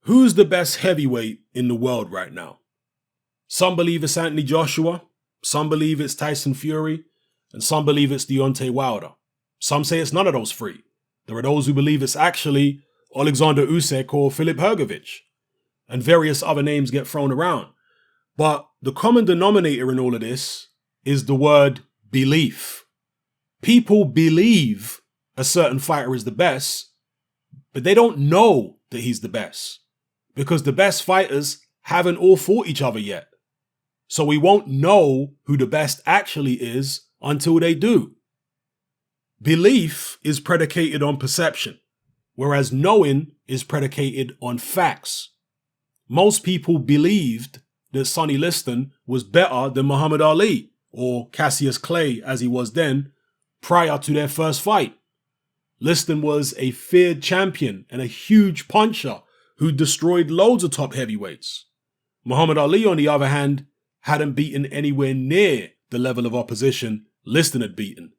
Who's the best heavyweight in the world right now? Some believe it's Anthony Joshua, some believe it's Tyson Fury, and some believe it's Deontay Wilder. Some say it's none of those three. There are those who believe it's actually Alexander Usyk or Filip Hrgovic, and various other names get thrown around. But the common denominator in all of this is the word belief. People believe a certain fighter is the best, but they don't know that he's the best, because the best fighters haven't all fought each other yet. So we won't know who the best actually is until they do. Belief is predicated on perception, whereas knowing is predicated on facts. Most people believed that Sonny Liston was better than Muhammad Ali, or Cassius Clay as he was then, prior to their first fight. Liston was a feared champion and a huge puncher who destroyed loads of top heavyweights. Muhammad Ali, on the other hand, hadn't beaten anywhere near the level of opposition Liston had beaten,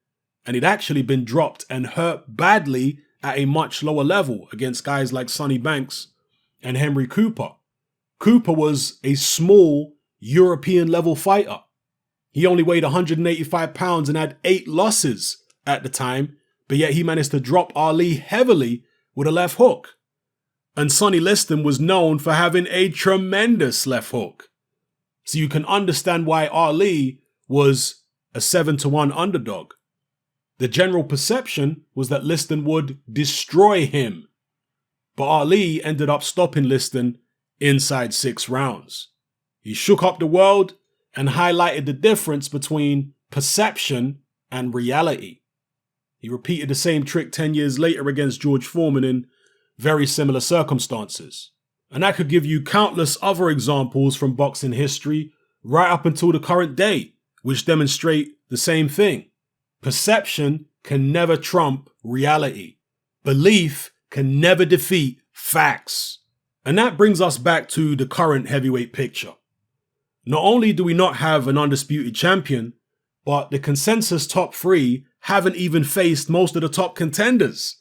and he'd actually been dropped and hurt badly at a much lower level against guys like Sonny Banks and Henry Cooper. Cooper was a small European level fighter. He only weighed 185 pounds and had 8 losses at the time, but yet he managed to drop Ali heavily with a left hook. And Sonny Liston was known for having a tremendous left hook. So you can understand why Ali was a 7-1 underdog. The general perception was that Liston would destroy him, but Ali ended up stopping Liston inside 6 rounds. He shook up the world and highlighted the difference between perception and reality. He repeated the same trick 10 years later against George Foreman in very similar circumstances. And I could give you countless other examples from boxing history right up until the current day, which demonstrate the same thing. Perception can never trump reality. Belief can never defeat facts. And that brings us back to the current heavyweight picture. Not only do we not have an undisputed champion, but the consensus top 3 haven't even faced most of the top contenders.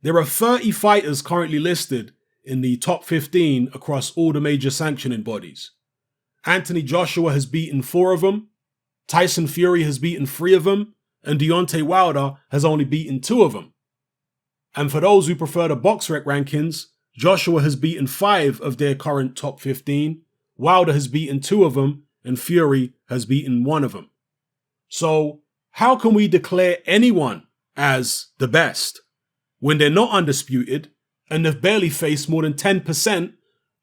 There are 30 fighters currently listed in the top 15 across all the major sanctioning bodies. Anthony Joshua has beaten 4 of them, Tyson Fury has beaten 3 of them, and Deontay Wilder has only beaten 2 of them. And for those who prefer the BoxRec rankings, Joshua has beaten 5 of their current top 15, Wilder has beaten 2 of them, and Fury has beaten 1 of them. So how can we declare anyone as the best when they're not undisputed and they've barely faced more than 10%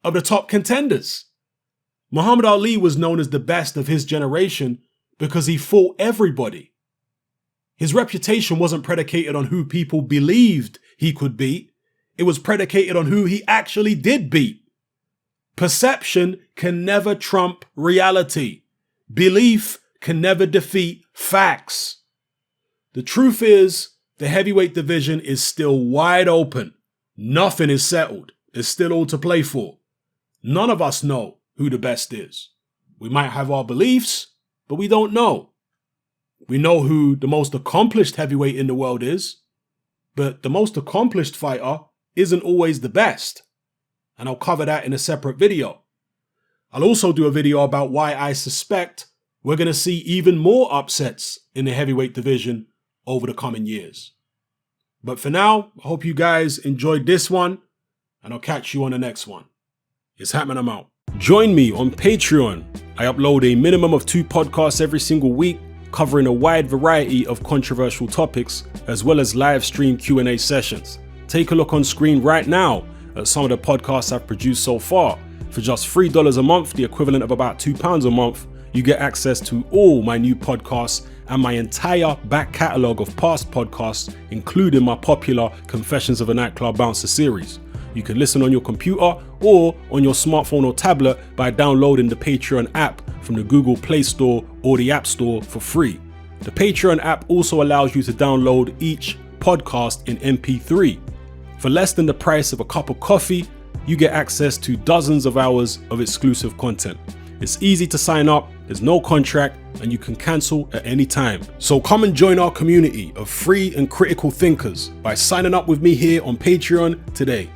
of the top contenders? Muhammad Ali was known as the best of his generation because he fought everybody. His reputation wasn't predicated on who people believed he could beat. It was predicated on who he actually did beat. Perception can never trump reality. Belief can never defeat facts. The truth is, the heavyweight division is still wide open. Nothing is settled. There's still all to play for. None of us know who the best is. We might have our beliefs, but we don't know. We know who the most accomplished heavyweight in the world is, but the most accomplished fighter isn't always the best. And I'll cover that in a separate video. I'll also do a video about why I suspect we're going to see even more upsets in the heavyweight division over the coming years. But for now, I hope you guys enjoyed this one, and I'll catch you on the next one. It's happening, I'm out. Join me on Patreon. I upload a minimum of 2 podcasts every single week, covering a wide variety of controversial topics, as well as live stream Q&A sessions. Take a look on screen right now at some of the podcasts I've produced so far. For just $3 a month, the equivalent of about £2 a month, you get access to all my new podcasts and my entire back catalogue of past podcasts, including my popular Confessions of a Nightclub Bouncer series. You can listen on your computer or on your smartphone or tablet by downloading the Patreon app from the Google Play Store or the App Store for free. The Patreon app also allows you to download each podcast in MP3. For less than the price of a cup of coffee, you get access to dozens of hours of exclusive content. It's easy to sign up, there's no contract, and you can cancel at any time. So come and join our community of free and critical thinkers by signing up with me here on Patreon today.